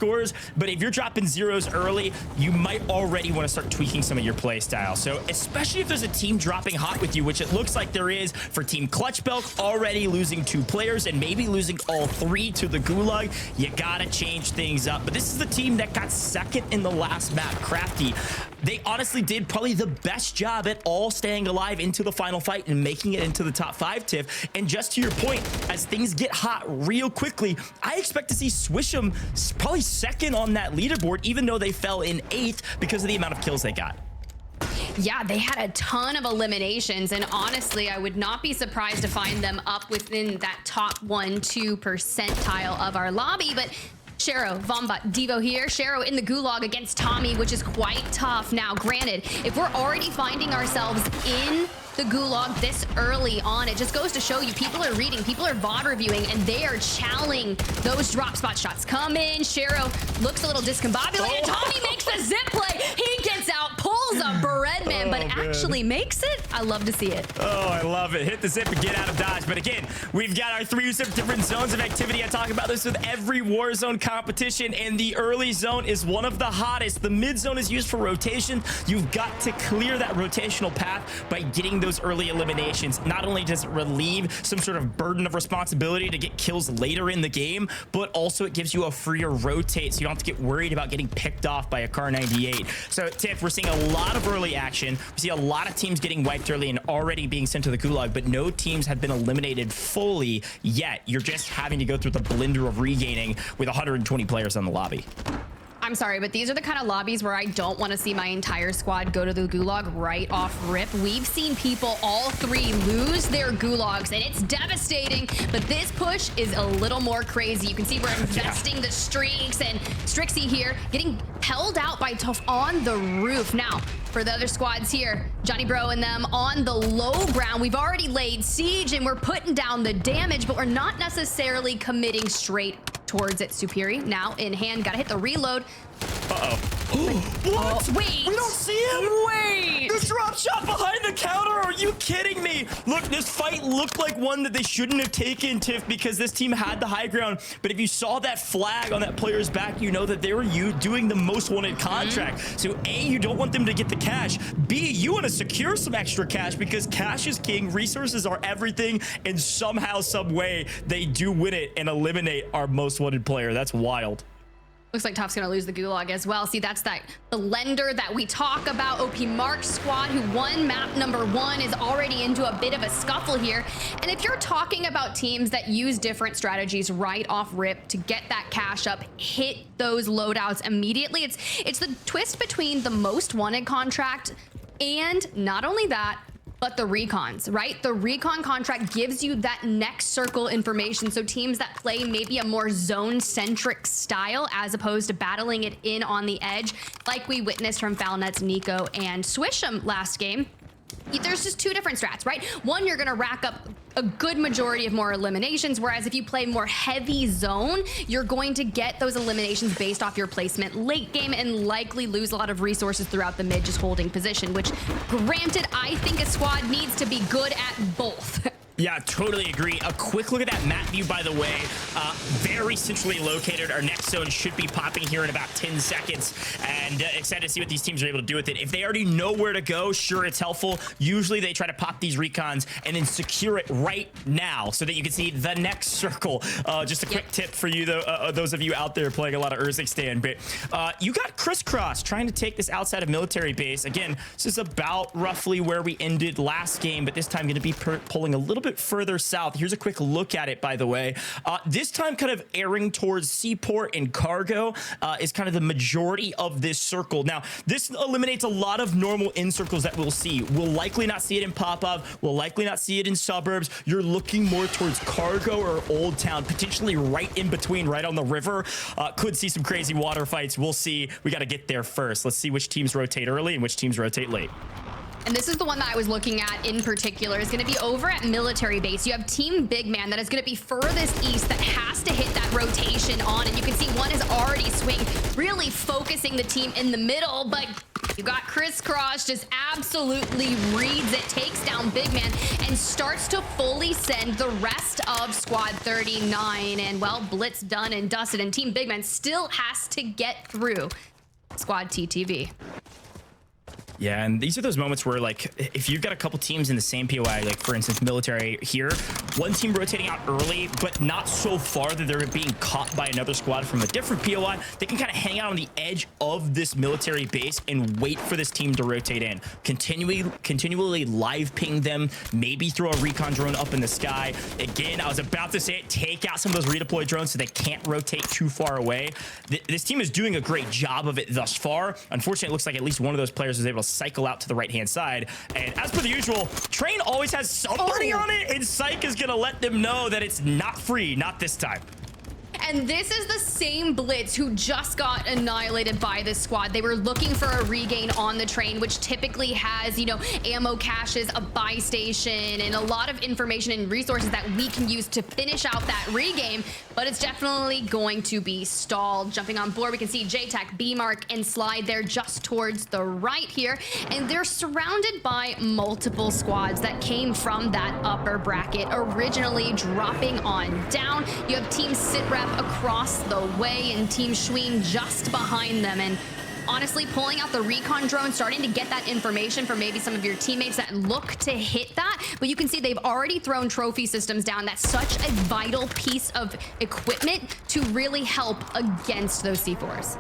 scores, but if you're dropping zeros early, you might already want to start tweaking some of your play style. So especially if there's a team dropping hot with you, which it looks like there is for Team Clutch Belk, already losing 2 players and maybe losing all 3 to the Gulag, you gotta change things up. But this is the team that got second in the last map, Crafty. They honestly did probably the best job at all staying alive into the final fight and making it into the top 5, Tiff. And just to your point, as things get hot real quickly, I expect to see Swish'em probably second on that leaderboard, even though they fell in 8th because of the amount of kills they got. Yeah, they had a ton of eliminations, and honestly, I would not be surprised to find them up within that top 1-2 percentile of our lobby. But Shero, Vomba, Devo here. Shero in the Gulag against Tommy, which is quite tough. Now, granted, if we're already finding ourselves in the Gulag this early on, it just goes to show you people are reading, people are VOD reviewing, and they are challenging those drop spot shots. Come in, Shero looks a little discombobulated. Tommy makes the zip play. He gets out, pulls a Breadman, but actually makes it. I love to see it. Oh, I love it. Hit the zip and get out of dodge. But again, we've got our 3 different zones of activity. I talk about this with every Warzone competition, and the early zone is one of the hottest. The mid zone is used for rotation. You've got to clear that rotational path by getting those early eliminations. Not only does it relieve some sort of burden of responsibility to get kills later in the game, but also it gives you a freer rotate, so you don't have to get worried about getting picked off by a Car 98. So, Tiff, we're seeing a lot of early action. We see a lot of teams getting wiped early and already being sent to the Gulag, but no teams have been eliminated fully yet. You're just having to go through the blender of regaining with 120 players on the lobby. I'm sorry, but these are the kind of lobbies where I don't want to see my entire squad go to the Gulag right off rip. We've seen people, all 3, lose their Gulags, and it's devastating, but this push is a little more crazy. You can see we're investing the streaks, and Strixie here getting held out by Tough on the roof. Now, for the other squads here, Johnny Bro and them on the low ground. We've already laid siege, and we're putting down the damage, but we're not necessarily committing straight towards it. Superi now in hand, gotta hit the reload. What? Wait, we don't see him. Wait, this drop shot behind the counter. Are you kidding me? Look, this fight looked like one that they shouldn't have taken, Tiff, because this team had the high ground. But if you saw that flag on that player's back, you know that they were doing the most wanted contract. So A, you don't want them to get the cash. B, you want to secure some extra cash because cash is king, resources are everything, and somehow, some way, they do win it and eliminate our most wanted player. That's wild. Looks like Tough's gonna lose the Gulag as well. See, that's the lender that we talk about. OP Mark squad who won map number 1 is already into a bit of a scuffle here. And if you're talking about teams that use different strategies right off rip to get that cash up, hit those loadouts immediately, it's the twist between the most wanted contract and not only that, but the recons, right? The recon contract gives you that next circle information. So teams that play maybe a more zone-centric style as opposed to battling it in on the edge, like we witnessed from Foulnet's Nico and Swish'em last game. There's just 2 different strats, right? One, you're gonna rack up a good majority of more eliminations, whereas if you play more heavy zone, you're going to get those eliminations based off your placement late game and likely lose a lot of resources throughout the mid just holding position, which granted, I think a squad needs to be good at both. Yeah, totally agree. A quick look at that map view, by the way. Very centrally located. Our next zone should be popping here in about 10 seconds. And excited to see what these teams are able to do with it. If they already know where to go, sure, it's helpful. Usually they try to pop these recons and then secure it right now so that you can see the next circle. Just a quick tip for you, though, those of you out there playing a lot of Urzikstan. But you got Crisscross trying to take this outside of military base. Again, this is about roughly where we ended last game, but this time going to be pulling a little bit further south. Here's a quick look at it, by the way. This time kind of airing towards Seaport and Cargo is kind of the majority of this circle. Now, this eliminates a lot of normal in circles that we'll see. We'll likely not see it in Pop-Up. We'll likely not see it in suburbs. You're looking more towards Cargo or Old Town, potentially right in between, right on the river. Could see some crazy water fights. We'll see. We got to get there first. Let's see which teams rotate early and which teams rotate late. And this is the one that I was looking at in particular. Is going to be over at military base. You have Team Big Man that is going to be furthest east that has to hit that rotation on. And you can see one is already swinged, really focusing the team in the middle. But You got Crisscross just absolutely reads it, takes down Big Man, and starts to fully send the rest of Squad 39. And, well, Blitz done and dusted, and Team Big Man still has to get through Squad TTV. Yeah, and these are those moments where, like, if you've got a couple teams in the same POI, like, for instance, military here, one team rotating out early, but not so far that they're being caught by another squad from a different POI, they can kind of hang out on the edge of this military base and wait for this team to rotate in. Continually live ping them, maybe throw a recon drone up in the sky. Again, I was about to say it, take out some of those redeploy drones so they can't rotate too far away. This team is doing a great job of it thus far. Unfortunately, it looks like at least one of those players was able to cycle out to the right hand side, and as per the usual, Train always has somebody on it, and Psych is gonna let them know that it's not free, not this time. And this is the same Blitz who just got annihilated by this squad. They were looking for a regain on the train, which typically has, you know, ammo caches, a buy station, and a lot of information and resources that we can use to finish out that regain. But it's definitely going to be stalled. Jumping on board, we can see JTech, B-Mark, and Slide there just towards the right here. And they're surrounded by multiple squads that came from that upper bracket, originally dropping on down. You have Team Sitrep across the way and Team Schween just behind them. And honestly, pulling out the recon drone, starting to get that information from maybe some of your teammates that look to hit that. But you can see they've already thrown trophy systems down. That's such a vital piece of equipment to really help against those C4s.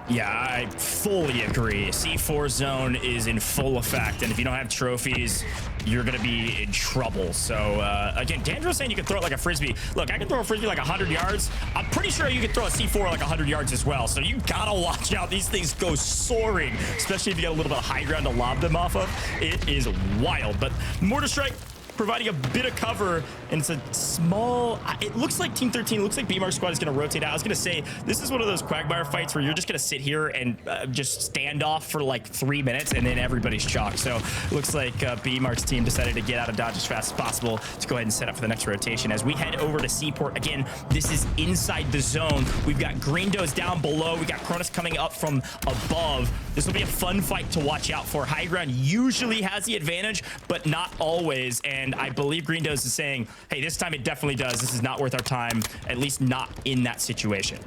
Yeah, I fully agree. C4 zone is in full effect, and if you don't have trophies, you're gonna be in trouble. So again, Dandro's saying you can throw it like a frisbee. Look, I can throw a frisbee like 100 yards. I'm pretty sure you can throw a C4 like 100 yards as well. So you gotta watch out. These things go soaring, especially if you got a little bit of high ground to lob them off of. It is wild. But Mortar Strike providing a bit of cover, and it's a small, it looks like Team 13, looks like B-Mark squad is going to rotate out. I was going to say, this is one of those Quagmire fights where you're just going to sit here and just stand off for like 3 minutes, and then everybody's chalked. So looks like B-Mark's team decided to get out of Dodge as fast as possible to go ahead and set up for the next rotation. As we head over to Seaport, again, this is inside the zone. We've got Greendo's down below. We got Cronus coming up from above. This will be a fun fight to watch out for. High ground usually has the advantage, but not always. And I believe Greendo's is saying, hey, this time it definitely does. This is not worth our time, at least not in that situation.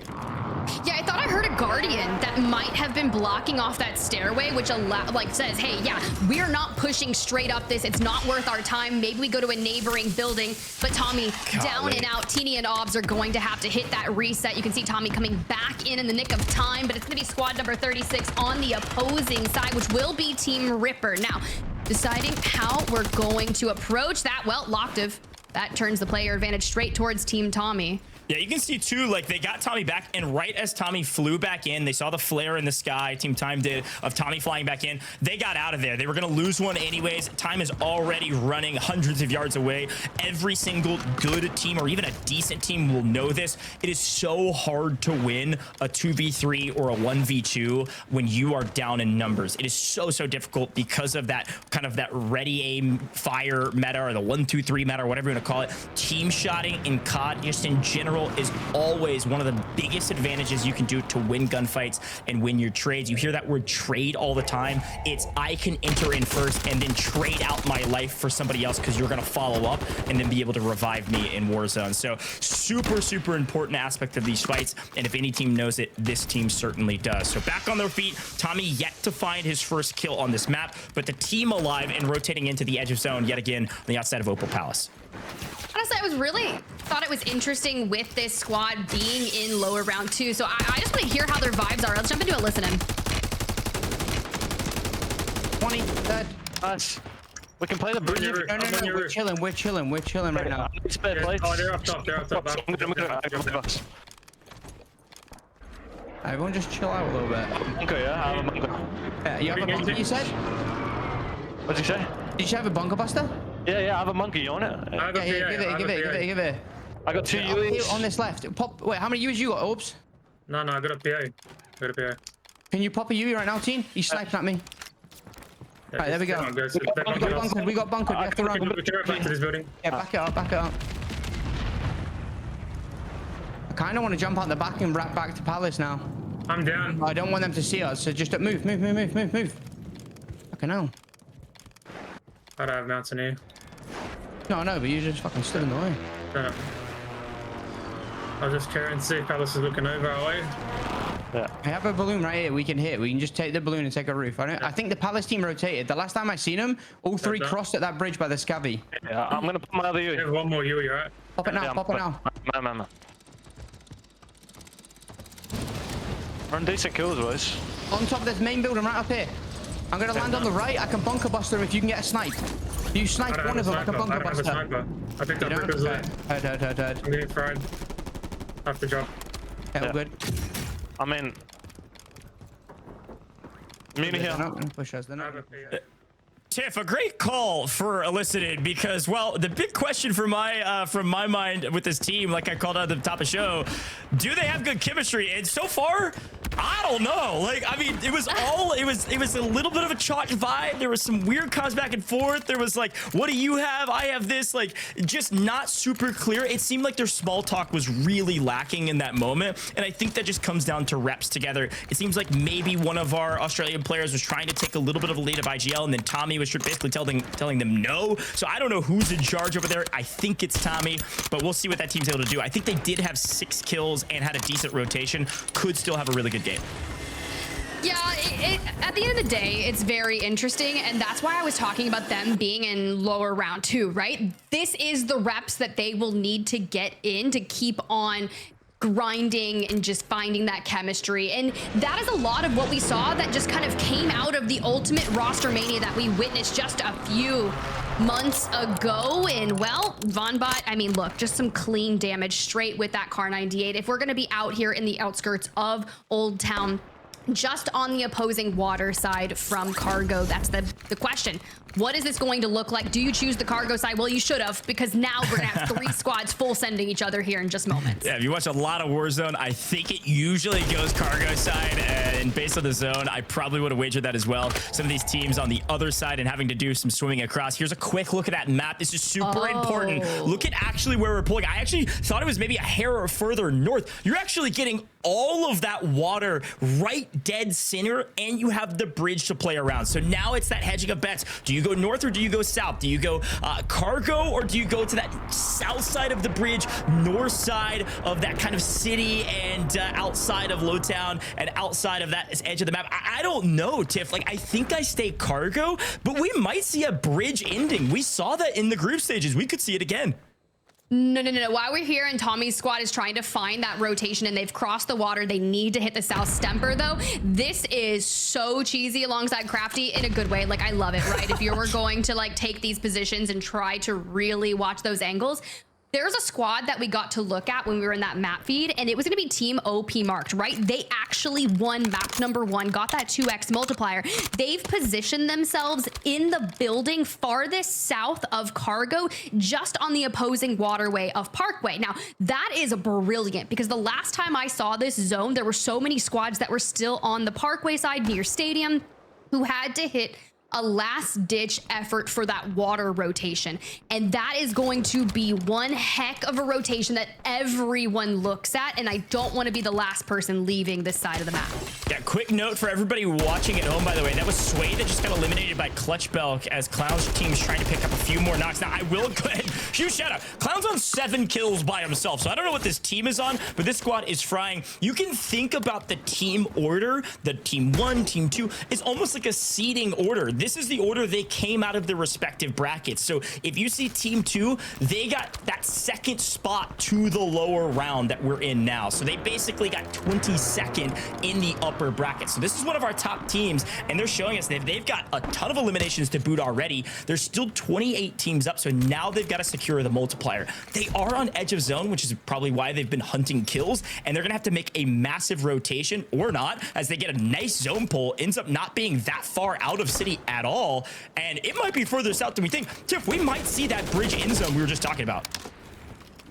Yeah, I thought I heard a Guardian that might have been blocking off that stairway, which says, hey, yeah, we're not pushing straight up this. It's not worth our time. Maybe we go to a neighboring building. But Tommy, down and out. Teeny and Obs are going to have to hit that reset. You can see Tommy coming back in the nick of time, but it's going to be squad number 36 on the opposing side, which will be Team Ripper. Now, deciding how we're going to approach that. Well, Loctive, that turns the player advantage straight towards Team Tommy. Yeah, you can see too, like they got Tommy back, and right as Tommy flew back in, they saw the flare in the sky, Team Time did, of Tommy flying back in. They got out of there. They were going to lose one anyways. Time is already running hundreds of yards away. Every single good team or even a decent team will know this. It is so hard to win a 2v3 or a 1v2 when you are down in numbers. It is so difficult because of that kind of that ready aim fire meta, or the 1-2-3 meta, or whatever you want to call it. Team shotting in COD just in general is always one of the biggest advantages you can do to win gunfights and win your trades. You hear that word trade all the time. It's I can enter in first and then trade out my life for somebody else because you're going to follow up and then be able to revive me in Warzone. So super important aspect of these fights, and if any team knows it, this team certainly does. So back on their feet, Tommy yet to find his first kill on this map, but the team alive and rotating into the edge of zone yet again on the outside of Opal Palace. Honestly, I thought it was interesting with this squad being in lower round 2. So I just want to hear how their vibes are. Let's jump into it, listen in. 20, dead. Us. We can play the bridge. No, we're chilling right now. Oh, they're up top, Everyone just chill out a little bit. Bunker, yeah? I have a bunker. Yeah, you have a bunker, you said? What did you say? Did you have a bunker buster? Yeah, I have a monkey, you want it? Yeah, give it. I got 2 UAs. On this left. Pop. Wait, how many UAs you got, Orbs? No, I got a PA. Can you pop a UAV right now, team? He's sniping at me. Yeah, right, there we go. We got bunkered. We have to run. Back to this building. Yeah, back it up. I kind of want to jump out the back and wrap back to Palace now. I'm down. I don't want them to see us, so just move. Fucking hell. I don't have mounts in here. No, but you just fucking stood in the way. No. I'll just check and see if Palace is looking over our way. Yeah. I have a balloon right here we can hit. We can just take the balloon and take a roof. I think the Palace team rotated. The last time I seen them, all three crossed at that bridge by the scabby. Yeah, I'm gonna put my other We UE. have one more UE, right? Pop it now, pop it now. Man. We're on decent kills, boys. On top of this main building right up here. I'm gonna land on the right. I can bunker bust them if you can get a snipe. You snipe one of them, I can bunker bust them. I picked up Rippers there. Heard. I'm getting fried. Have to drop. Yeah, all good. I mean, Muni They're here. not gonna push us. They're I not. have a PA. Tiff, a great call for elicited because, well, the big question from my mind with this team, like I called out at the top of the show, do they have good chemistry? And so far, I don't know. Like, I mean, it was a little bit of a chalk vibe. There was some weird calls back and forth. There was like, what do you have? I have this. Like, just not super clear. It seemed like their small talk was really lacking in that moment. And I think that just comes down to reps together. It seems like maybe one of our Australian players was trying to take a little bit of a lead of IGL, and then Tommy was basically telling them no. So I don't know who's in charge over there. I think it's Tommy, but we'll see what that team's able to do. I think they did have 6 kills and had a decent rotation. Could still have a really good game. Yeah, at the end of the day, it's very interesting, and that's why I was talking about them being in lower round 2, right? This is the reps that they will need to get in to keep on grinding and just finding that chemistry. And that is a lot of what we saw that just kind of came out of the ultimate roster mania that we witnessed just a few months ago. And well, Vonbot, I mean, look, just some clean damage straight with that Kar 98. If we're going to be out here in the outskirts of Old Town, just on the opposing water side from Cargo, that's the question. What is this going to look like? Do you choose the Cargo side? Well, you should have, because now we're gonna have 3 squads full sending each other here in just moments. Yeah, if you watch a lot of Warzone, I think it usually goes Cargo side, and based on the zone, I probably would have wagered that as well. Some of these teams on the other side and having to do some swimming across. Here's a quick look at that map. This is super important. Look at actually where we're pulling. I actually thought it was maybe a hair further north. You're actually getting all of that water right dead center, and you have the bridge to play around. So now it's that hedging of bets. Do you go north or do you go south? Do you go Cargo, or do you go to that south side of the bridge, north side of that kind of city, and outside of Lowtown and outside of that edge of the map? I don't know, Tiff. Like, I think I stay Cargo, but we might see a bridge ending. We saw that in the group stages. We could see it again. No. While we're here and Tommy's squad is trying to find that rotation and they've crossed the water, they need to hit the south stemper though. This is so cheesy alongside Crafty in a good way. Like, I love it, right? If you were going to like take these positions and try to really watch those angles, there's a squad that we got to look at when we were in that map feed, and it was going to be Team OP marked, right? They actually won map number 1, got that 2x multiplier. They've positioned themselves in the building farthest south of Cargo, just on the opposing waterway of Parkway. Now, that is brilliant, because the last time I saw this zone, there were so many squads that were still on the Parkway side near Stadium who had to hit a last-ditch effort for that water rotation, and that is going to be one heck of a rotation that everyone looks at, and I don't want to be the last person leaving this side of the map. Yeah, quick note for everybody watching at home, by the way, that was Sway that just got eliminated by Clutch Belk as Clown's team's trying to pick up a few more knocks. Now, I will go ahead, huge shout out. Clown's on 7 kills by himself, so I don't know what this team is on, but this squad is frying. You can think about the team order, the team 1, team 2, is almost like a seeding order. This is the order they came out of their respective brackets. So if you see team 2, they got that second spot to the lower round that we're in now. So they basically got 22nd in the upper bracket. So this is one of our top teams, and they're showing us that they've got a ton of eliminations to boot already. There's still 28 teams up, so now they've got to secure the multiplier. They are on edge of zone, which is probably why they've been hunting kills, and they're gonna have to make a massive rotation, or not, as they get a nice zone pull. Ends up not being that far out of city at all, and it might be further south than we think. Tiff, we might see that bridge end zone we were just talking about.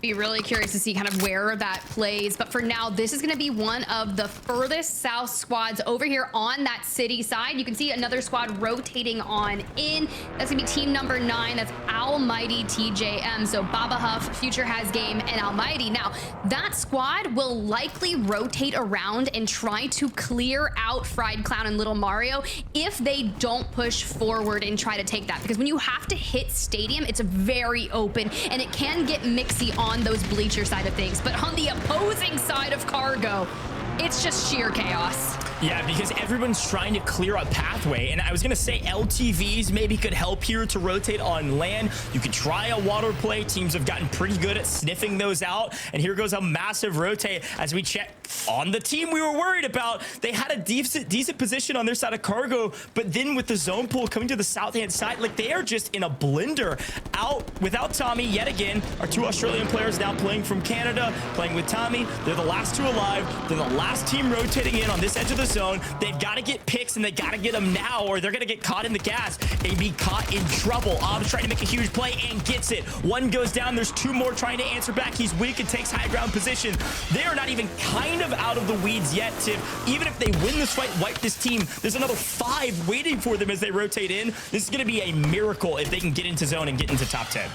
Be really curious to see kind of where that plays. But for now, this is going to be one of the furthest south squads over here on that city side. You can see another squad rotating on in. That's going to be team number 9. That's Almighty TJM. So Baba Huff, Future Has Game, and Almighty. Now, that squad will likely rotate around and try to clear out Fried Clown and Little Mario if they don't push forward and try to take that. Because when you have to hit Stadium, it's very open and it can get mixy on those bleacher side of things. But on the opposing side of Cargo, it's just sheer chaos. Yeah, because everyone's trying to clear a pathway. And I was going to say LTVs maybe could help here to rotate on land. You could try a water play. Teams have gotten pretty good at sniffing those out. And here goes a massive rotate as we check on the team we were worried about. They had a decent position on their side of Cargo, but then with the zone pool coming to the south-hand side, like they are just in a blender. Out without Tommy yet again. Our 2 Australian players now playing from Canada, playing with Tommy. They're the last 2 alive. They're the last team rotating in on this edge of the zone. They've got to get picks and they got to get them now or they're going to get caught in the gas and be caught in trouble. Ob's trying to make a huge play and gets it. 1 goes down. There's 2 more trying to answer back. He's weak and takes high ground position. They are not even kind of out of the weeds yet to, even if they win this fight, wipe this team. There's another 5 waiting for them as they rotate in. This is going to be a miracle if they can get into zone and get into top 10.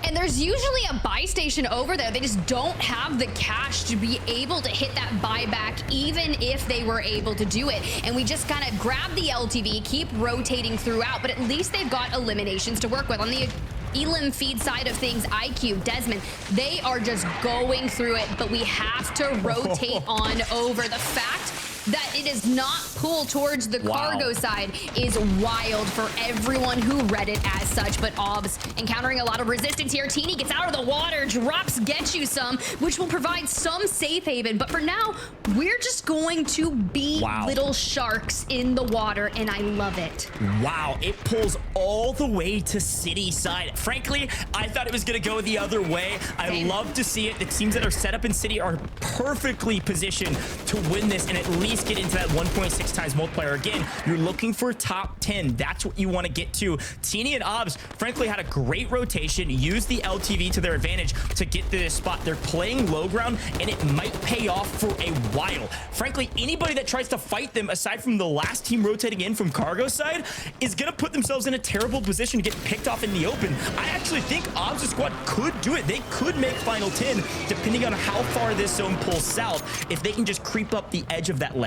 And there's usually a buy station over there. They just don't have the cash to be able to hit that buyback, even if they were able to do it. And we just kind of grab the LTV, keep rotating throughout, but at least they've got eliminations to work with. On the Elim feed side of things, IQ, Desmond, they are just going through it, but we have to rotate on over. The fact that it is not pulled towards the cargo side is wild for everyone who read it as such. But Obs encountering a lot of resistance here. Teeny gets out of the water, drops Get You Some, which will provide some safe haven. But for now, we're just going to be little sharks in the water, and I love it. Wow, it pulls all the way to city side. Frankly, I thought it was going to go the other way. I love to see it. The teams that are set up in city are perfectly positioned to win this and at least get into that 1.6 times multiplier. Again, you're looking for top 10. That's what you want to get to. Teeny and Obs, frankly, had a great rotation, used the LTV to their advantage to get to this spot. They're playing low ground, and it might pay off for a while. Frankly, anybody that tries to fight them, aside from the last team rotating in from Cargo side, is going to put themselves in a terrible position to get picked off in the open. I actually think Obs' squad could do it. They could make final 10, depending on how far this zone pulls south, if they can just creep up the edge of that ledge.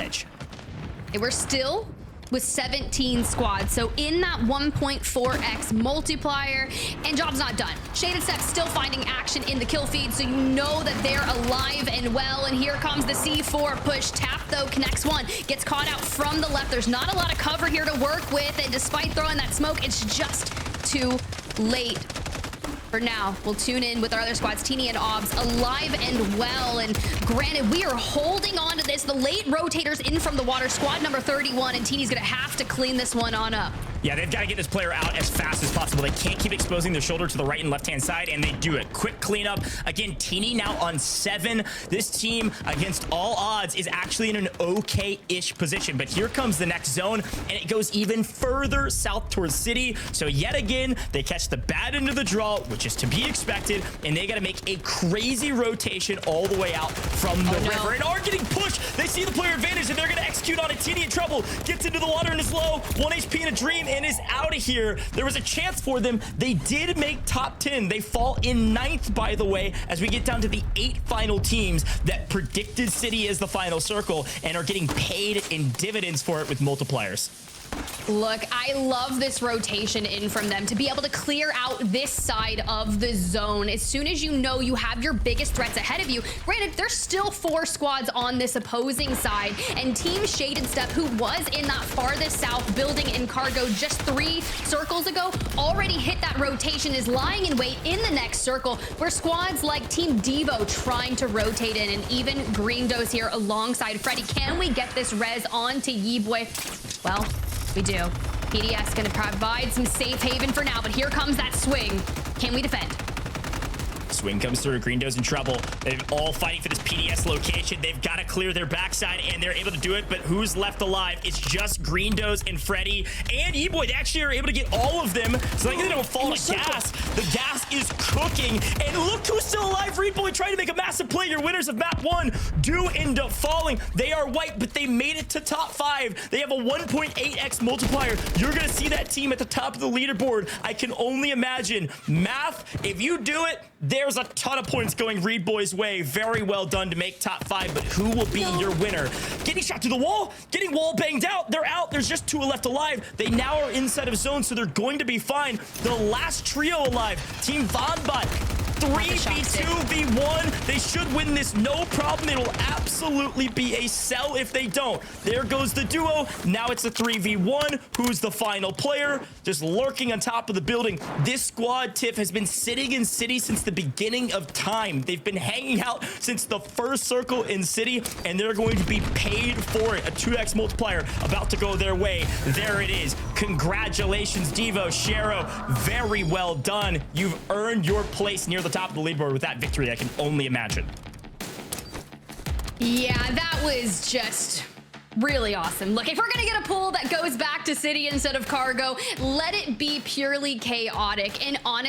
And we're still with 17 squads, so in that 1.4x multiplier, and job's not done. Shaded Step still finding action in the kill feed, so you know that they're alive and well. And here comes the C4 push. Tap though connects 1, gets caught out from the left. There's not a lot of cover here to work with, and despite throwing that smoke, it's just too late. For now, we'll tune in with our other squads, Teeny and Obs, alive and well. And granted, we are holding on to this. The late rotators in from the water, squad number 31, and Teeny's gonna have to clean this one on up. Yeah, they've got to get this player out as fast as possible. They can't keep exposing their shoulder to the right and left-hand side, and they do it. Quick cleanup. Again, Teeny now on 7. This team, against all odds, is actually in an okay-ish position. But here comes the next zone, and it goes even further south towards city. So yet again, they catch the bad end of the draw, which is to be expected, and they got to make a crazy rotation all the way out from the river and are getting pushed. They see the player advantage, and they're going to execute on it. Teeny in trouble. Gets into the water and is low. 1 HP in a dream. And is out of here. There was a chance for them. They did make top 10. They fall in 9th, by the way, as we get down to the 8 final teams that predicted city as the final circle and are getting paid in dividends for it with multipliers. Look, I love this rotation in from them to be able to clear out this side of the zone. As soon as you know you have your biggest threats ahead of you, granted, there's still 4 squads on this opposing side, and Team Shaded Step, who was in that farthest south building in Cargo just 3 circles ago, already hit that rotation, is lying in wait in the next circle, where squads like Team Devo trying to rotate in, and even Green Dose here alongside Freddy. Can we get this res onto Yeeboy? Well, we do. PDS gonna provide some safe haven for now, but here comes that swing. Can we defend? Swing comes through. Greendo's in trouble. They're all fighting for this PDS location. They've got to clear their backside, and they're able to do it. But who's left alive? It's just Greendo's and Freddy and E-Boy. They actually are able to get all of them. So they don't fall to gas. The gas is cooking. And look who's still alive. Reed-Boy trying to make a massive play. Your winners of map 1 do end up falling. They are white, but they made it to top 5. They have a 1.8x multiplier. You're going to see that team at the top of the leaderboard. I can only imagine. Math, if you do it, there's a ton of points going Reed Boy's way. Very well done to make top 5, but who will be your winner? Getting shot through the wall, getting wall banged out. They're out. There's just 2 left alive. They now are inside of zone, so they're going to be fine. The last trio alive, Team Vonbot. 3v2v1. They should win this no problem. It'll absolutely be a sell if they don't. There goes the duo. Now it's a 3v1. Who's the final player? Just lurking on top of the building. This squad, Tiff, has been sitting in city since the beginning of time. They've been hanging out since the first circle in city, and they're going to be paid for it. A 2x multiplier about to go their way. There it is. Congratulations, Devo, Shero. Very well done. You've earned your place near the top of the leaderboard with that victory. I can only imagine. Yeah, that was just really awesome. Look, if we're gonna get a pool that goes back to city instead of cargo, let it be purely chaotic. And honestly,